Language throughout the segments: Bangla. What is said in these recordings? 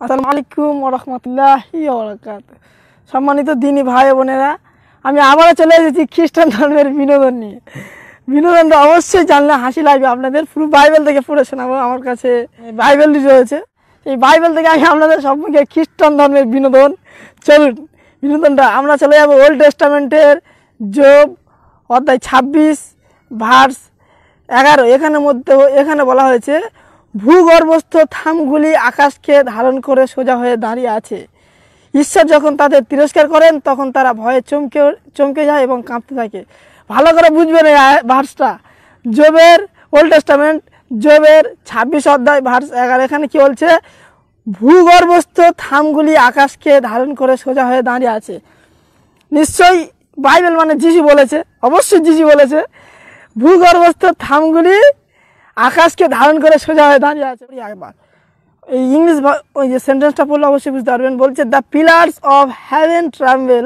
আসসালামু আলাইকুম ওয়া রাহমাতুল্লাহি ওয়া বারাকাতুহু। সম্মানিত দিনী ভাই বোনেরা, আমি আবারও চলে এসেছি খ্রিস্টান ধর্মের বিনোদন নিয়ে। বিনোদনটা অবশ্যই জানলে হাসি লাগবে আপনাদের। পুরো বাইবেল থেকে পড়ে শোনাবো। আমার কাছে বাইবেলটি রয়েছে, এই বাইবেল থেকে আমি আপনাদের সম্পর্কে খ্রিস্টান ধর্মের বিনোদন। চলুন, বিনোদনটা আমরা চলে যাবো ওল্ড টেস্টামেন্টের যোব অধ্যায় 26 ভার্স 11। এখানে বলা হয়েছে, ভূগর্ভস্থ থামগুলি আকাশকে ধারণ করে সোজা হয়ে দাঁড়িয়ে আছে। ঈশ্বর যখন তাদের তিরস্কার করেন তখন তারা ভয়ে চমকে যায় এবং কাঁপতে থাকে। ভালো করে বুঝবেন এই ভার্সটা, যোবের ওল্ড টেস্টামেন্ট যোবের 26 অধ্যায় ভার্স 11। এখানে কি বলছে? ভূগর্ভস্থ থামগুলি আকাশকে ধারণ করে সোজা হয়ে দাঁড়িয়ে আছে। নিশ্চয়ই বাইবেল মানে যিশু বলেছে, অবশ্যই যিশু বলেছে ভূগর্ভস্থ থামগুলি আকাশকে ধারণ করে সোজা হয়ে দাঁড়িয়ে আছে। একবার এই ইংলিশ ওই যে সেন্টেন্সটা পড়লে অবশ্যই বুঝতে পারবেন। বলছে, the pillars of heaven tremble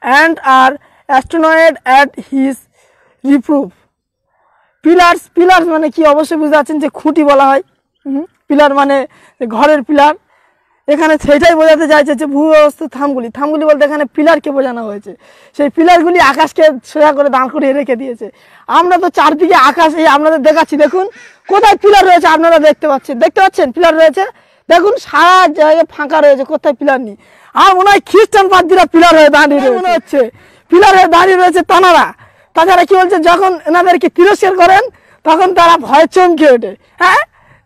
and are astonished at his reproof. Pillars মানে কি অবশ্যই বুঝতে পারছেন যে খুঁটি বলা হয়। পিলার মানে ঘরের পিলার। এখানে সেটাই বোঝাতে চাইছে যে ভূগর্ভস্থ থামগুলি বলতে এখানে পিলারকে বোঝানো হয়েছে। সেই পিলারগুলি আকাশকে সোজা করে দাঁড় করিয়ে রেখে দিয়েছে। আমরা তো চারদিকে আকাশ এই আপনাদের দেখাচ্ছি, দেখুন কোথায় পিলার রয়েছে। আপনারা দেখতে পাচ্ছেন পিলার রয়েছে। দেখুন সারা জায়গায় ফাঁকা রয়েছে, কোথায় পিলার নেই। আর মনে হয় খ্রিস্টান পাদ্রীরা পিলার হয়ে দাঁড়িয়ে মনে হচ্ছে পিলার হয়ে দাঁড়িয়ে রয়েছে তানারা। তাছাড়া কি বলছে, যখন এনাদেরকে তিরস্কার করেন তখন তারা ভয়ে চমকে ওঠে। হ্যাঁ,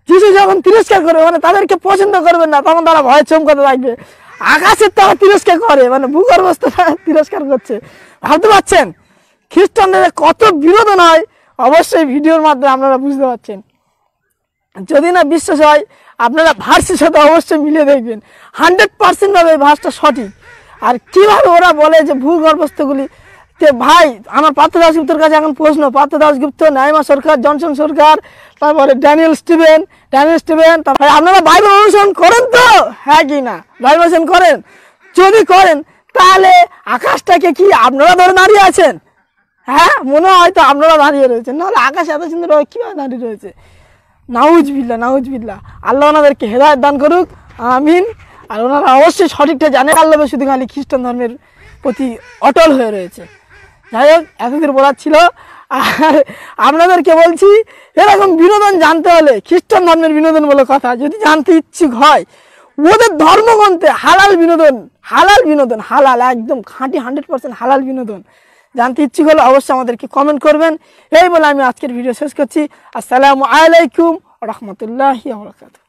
যিশু যখন তিরস্কার করবে মানে তাদেরকে পছন্দ করবেন না, তখন তারা ভয়ে চমকাতে থাকবে। আকাশের তারা তিরস্কার করে, মানে ভূগর্ভস্থ তিরস্কার করছে। ভাবতে পারছেন খ্রিস্টানদের কত বিনোদন হয়? অবশ্যই ভিডিওর মাধ্যমে আপনারা বুঝতে পারছেন। যদি না বিশ্বাস হয় আপনারা ভার্সের সাথে অবশ্যই মিলিয়ে দেখবেন। 100% ভাবে এই ভার্সটা সঠিক। আর কিভাবে ওরা বলে যে ভূগর্ভস্থগুলি, ভাই আমার পার্থ দাশগুপ্তর কাছে এখন প্রশ্ন, পার্থ দাশগুপ্ত, নাইমা সরকার, জনসন সরকার, তারপরে ড্যানিয়েল স্টিভেন, তারপরে আপনারা বাইবেল অনুসরণ করেন তো? হ্যাঁ কি না বাইবেল অনুসরণ করেন? যদি করেন তাহলে আকাশটাকে কি আপনারা ধরে দাঁড়িয়ে আছেন? হ্যাঁ, মনে হয় তো আপনারা দাঁড়িয়ে রয়েছেন, নাহলে আকাশ এত সুন্দর কীভাবে দাঁড়িয়ে রয়েছে? নাউজবিল্লাহ। আল্লাহ ওনাদেরকে হেদায়েত দান করুক, আমিন। আর ওনারা অবশ্যই সঠিকটা জানে, আল্লাহ শুধু খালি খ্রিস্টান ধর্মের প্রতি অটল হয়ে রয়েছে। যাই হোক, এতদূর বলার ছিল। আর আপনাদেরকে বলছি, এরকম বিনোদন জানতে হলে খ্রিস্টান ধর্মের বিনোদন বলে কথা যদি জানতে ইচ্ছুক হয়, ওদের ধর্মগ্রন্থে হালাল বিনোদন হালাল, একদম খাঁটি 100% হালাল বিনোদন জানতে ইচ্ছুক হলে অবশ্যই আমাদেরকে কমেন্ট করবেন। এই বলে আমি আজকের ভিডিও শেষ করছি। আসসালামু আলাইকুম ওয়া রাহমাতুল্লাহি ওয়া বারাকাতুহু।